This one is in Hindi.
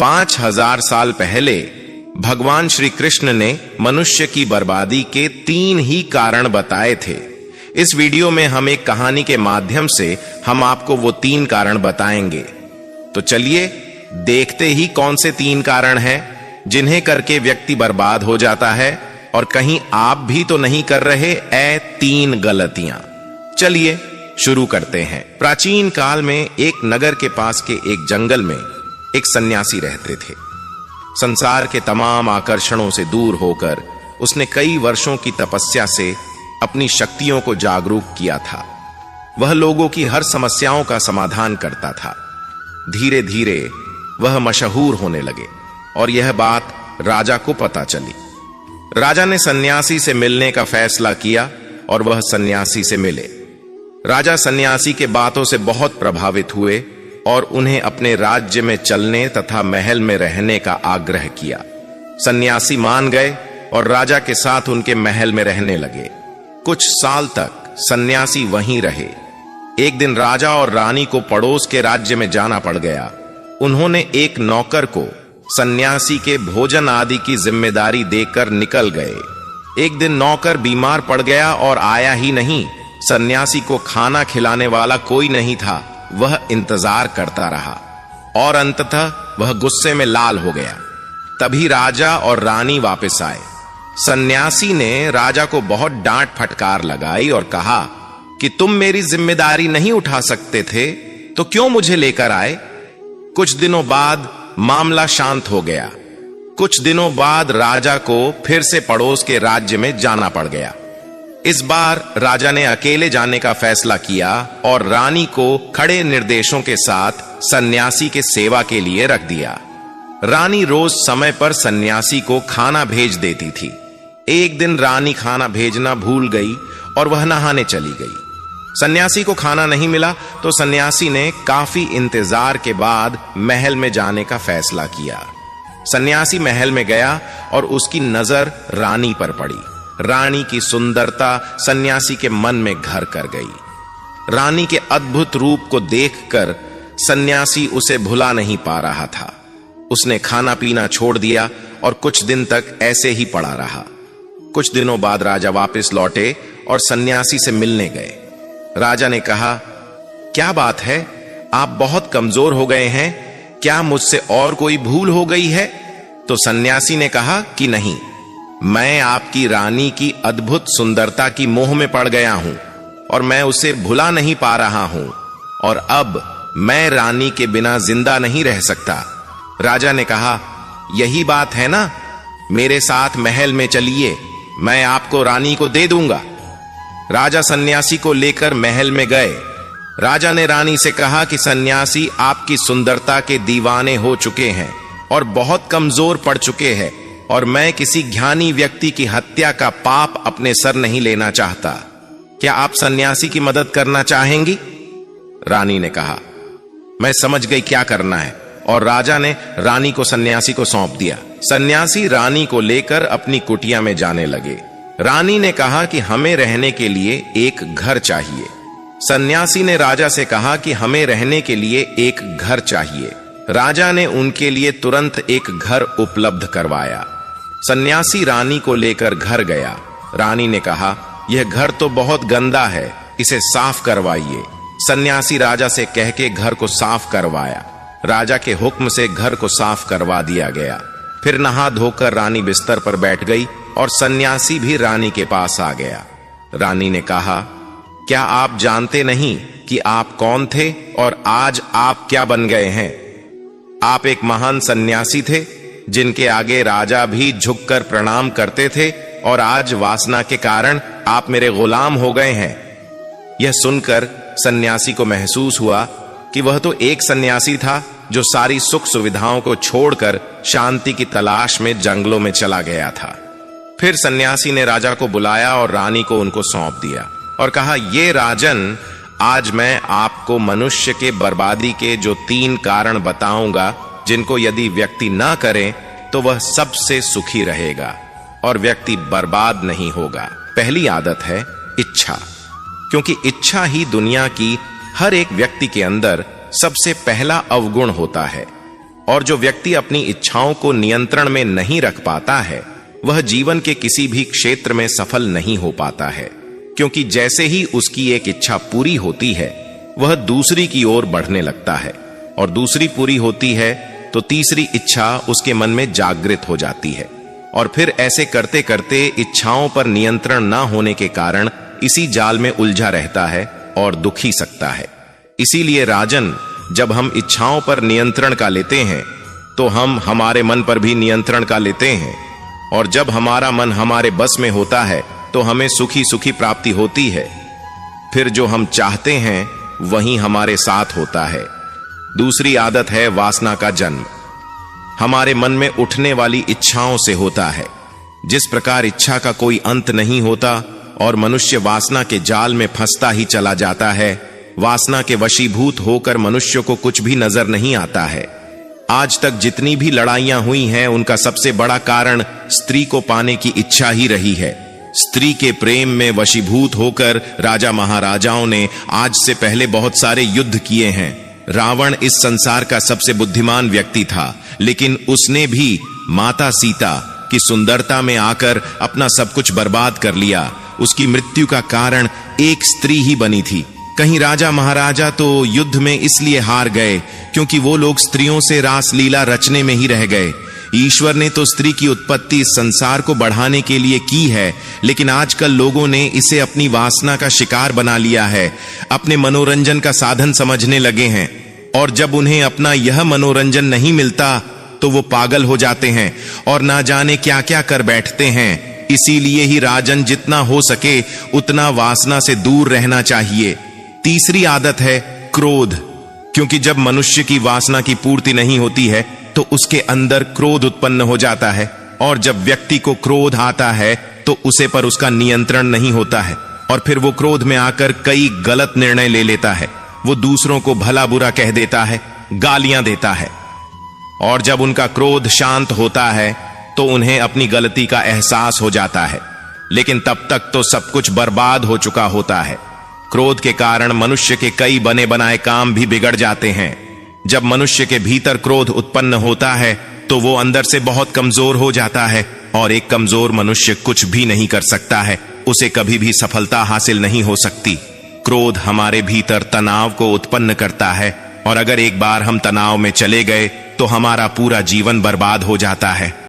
5000 साल पहले भगवान श्री कृष्ण ने मनुष्य की बर्बादी के 3 ही कारण बताए थे। इस वीडियो में हम एक कहानी के माध्यम से हम आपको वो 3 कारण बताएंगे। तो चलिए देखते ही कौन से 3 कारण हैं जिन्हें करके व्यक्ति बर्बाद हो जाता है, और कहीं आप भी तो नहीं कर रहे ऐ 3 गलतियां। चलिए शुरू करते हैं। प्राचीन काल में एक नगर के पास के एक जंगल में एक सन्यासी रहते थे। संसार के तमाम आकर्षणों से दूर होकर उसने कई वर्षों की तपस्या से अपनी शक्तियों को जागरूक किया था। वह लोगों की हर समस्याओं का समाधान करता था। धीरे धीरे वह मशहूर होने लगे और यह बात राजा को पता चली। राजा ने सन्यासी से मिलने का फैसला किया और वह सन्यासी से मिले। राजा सन्यासी के बातों से बहुत प्रभावित हुए और उन्हें अपने राज्य में चलने तथा महल में रहने का आग्रह किया। सन्यासी मान गए और राजा के साथ उनके महल में रहने लगे। कुछ साल तक सन्यासी वहीं रहे। एक दिन राजा और रानी को पड़ोस के राज्य में जाना पड़ गया। उन्होंने एक नौकर को सन्यासी के भोजन आदि की जिम्मेदारी देकर निकल गए। एक दिन नौकर बीमार पड़ गया और आया ही नहीं। सन्यासी को खाना खिलाने वाला कोई नहीं था। वह इंतजार करता रहा और अंततः वह गुस्से में लाल हो गया। तभी राजा और रानी वापस आए। सन्यासी ने राजा को बहुत डांट फटकार लगाई और कहा कि तुम मेरी जिम्मेदारी नहीं उठा सकते थे तो क्यों मुझे लेकर आए। कुछ दिनों बाद मामला शांत हो गया। कुछ दिनों बाद राजा को फिर से पड़ोस के राज्य में जाना पड़ गया। इस बार राजा ने अकेले जाने का फैसला किया और रानी को खड़े निर्देशों के साथ सन्यासी के सेवा के लिए रख दिया। रानी रोज समय पर सन्यासी को खाना भेज देती थी। एक दिन रानी खाना भेजना भूल गई और वह नहाने चली गई। सन्यासी को खाना नहीं मिला तो सन्यासी ने काफी इंतजार के बाद महल में जाने का फैसला किया। सन्यासी महल में गया और उसकी नजर रानी पर पड़ी। रानी की सुंदरता सन्यासी के मन में घर कर गई। रानी के अद्भुत रूप को देखकर सन्यासी उसे भुला नहीं पा रहा था। उसने खाना पीना छोड़ दिया और कुछ दिन तक ऐसे ही पड़ा रहा। कुछ दिनों बाद राजा वापस लौटे और सन्यासी से मिलने गए। राजा ने कहा, क्या बात है, आप बहुत कमजोर हो गए हैं, क्या मुझसे और कोई भूल हो गई है। तो सन्यासी ने कहा कि नहीं, मैं आपकी रानी की अद्भुत सुंदरता की मोह में पड़ गया हूं और मैं उसे भुला नहीं पा रहा हूं, और अब मैं रानी के बिना जिंदा नहीं रह सकता। राजा ने कहा, यही बात है ना, मेरे साथ महल में चलिए, मैं आपको रानी को दे दूंगा। राजा सन्यासी को लेकर महल में गए। राजा ने रानी से कहा कि सन्यासी आपकी सुंदरता के दीवाने हो चुके हैं और बहुत कमजोर पड़ चुके हैं, और मैं किसी ज्ञानी व्यक्ति की हत्या का पाप अपने सर नहीं लेना चाहता। क्या आप सन्यासी की मदद करना चाहेंगी। रानी ने कहा, मैं समझ गई क्या करना है, और राजा ने रानी को सन्यासी को सौंप दिया। सन्यासी रानी को लेकर अपनी कुटिया में जाने लगे। रानी ने कहा कि हमें रहने के लिए एक घर चाहिए। सन्यासी ने राजा से कहा कि हमें रहने के लिए एक घर चाहिए। राजा ने उनके लिए तुरंत एक घर उपलब्ध करवाया। सन्यासी रानी को लेकर घर गया। रानी ने कहा, यह घर तो बहुत गंदा है, इसे साफ करवाइए। सन्यासी राजा से कह के घर को साफ करवाया। राजा के हुक्म से घर को साफ करवा दिया गया। फिर नहा धोकर रानी बिस्तर पर बैठ गई और सन्यासी भी रानी के पास आ गया। रानी ने कहा, क्या आप जानते नहीं कि आप कौन थे और आज आप क्या बन गए हैं। आप एक महान सन्यासी थे जिनके आगे राजा भी झुककर प्रणाम करते थे, और आज वासना के कारण आप मेरे गुलाम हो गए हैं। यह सुनकर सन्यासी को महसूस हुआ कि वह तो एक सन्यासी था जो सारी सुख सुविधाओं को छोड़कर शांति की तलाश में जंगलों में चला गया था। फिर सन्यासी ने राजा को बुलाया और रानी को उनको सौंप दिया और कहा, ये राजन, आज मैं आपको मनुष्य के बर्बादी के जो 3 कारण बताऊंगा, जिनको यदि व्यक्ति ना करे तो वह सबसे सुखी रहेगा और व्यक्ति बर्बाद नहीं होगा। पहली आदत है इच्छा, क्योंकि इच्छा ही दुनिया की हर एक व्यक्ति के अंदर सबसे पहला अवगुण होता है। और जो व्यक्ति अपनी इच्छाओं को नियंत्रण में नहीं रख पाता है वह जीवन के किसी भी क्षेत्र में सफल नहीं हो पाता है, क्योंकि जैसे ही उसकी एक इच्छा पूरी होती है वह दूसरी की ओर बढ़ने लगता है, और दूसरी पूरी होती है तो तीसरी इच्छा उसके मन में जागृत हो जाती है, और फिर ऐसे करते करते इच्छाओं पर नियंत्रण ना होने के कारण इसी जाल में उलझा रहता है और दुखी सकता है। इसीलिए राजन, जब हम इच्छाओं पर नियंत्रण का लेते हैं तो हम हमारे मन पर भी नियंत्रण का लेते हैं, और जब हमारा मन हमारे बस में होता है तो हमें सुखी सुखी प्राप्ति होती है। फिर जो हम चाहते हैं वही हमारे साथ होता है। दूसरी आदत है वासना का जन्म। हमारे मन में उठने वाली इच्छाओं से होता है। जिस प्रकार इच्छा का कोई अंत नहीं होता और मनुष्य वासना के जाल में फंसता ही चला जाता है, वासना के वशीभूत होकर मनुष्य को कुछ भी नजर नहीं आता है। आज तक जितनी भी लड़ाइयां हुई हैं उनका सबसे बड़ा कारण स्त्री को पाने की इच्छा ही रही है। स्त्री के प्रेम में वशीभूत होकर राजा महाराजाओं ने आज से पहले बहुत सारे युद्ध किए हैं। रावण इस संसार का सबसे बुद्धिमान व्यक्ति था, लेकिन उसने भी माता सीता की सुंदरता में आकर अपना सब कुछ बर्बाद कर लिया। उसकी मृत्यु का कारण एक स्त्री ही बनी थी। कहीं राजा महाराजा तो युद्ध में इसलिए हार गए क्योंकि वो लोग स्त्रियों से रासलीला रचने में ही रह गए। ईश्वर ने तो स्त्री की उत्पत्ति इस संसार को बढ़ाने के लिए की है, लेकिन आजकल लोगों ने इसे अपनी वासना का शिकार बना लिया है, अपने मनोरंजन का साधन समझने लगे हैं, और जब उन्हें अपना यह मनोरंजन नहीं मिलता तो वो पागल हो जाते हैं और ना जाने क्या क्या कर बैठते हैं। इसीलिए ही राजन, जितना हो सके उतना वासना से दूर रहना चाहिए। तीसरी आदत है क्रोध, क्योंकि जब मनुष्य की वासना की पूर्ति नहीं होती है तो उसके अंदर क्रोध उत्पन्न हो जाता है, और जब व्यक्ति को क्रोध आता है तो उसे पर उसका नियंत्रण नहीं होता है, और फिर वो क्रोध में आकर कई गलत निर्णय ले लेता है। वो दूसरों को भला बुरा कह देता है, गालियां देता है, और जब उनका क्रोध शांत होता है तो उन्हें अपनी गलती का एहसास हो जाता है, लेकिन तब तक तो सब कुछ बर्बाद हो चुका होता है। क्रोध के कारण मनुष्य के कई बने बनाए काम भी बिगड़ जाते हैं। जब मनुष्य के भीतर क्रोध उत्पन्न होता है तो वो अंदर से बहुत कमजोर हो जाता है, और एक कमजोर मनुष्य कुछ भी नहीं कर सकता है, उसे कभी भी सफलता हासिल नहीं हो सकती। क्रोध हमारे भीतर तनाव को उत्पन्न करता है, और अगर एक बार हम तनाव में चले गए तो हमारा पूरा जीवन बर्बाद हो जाता है।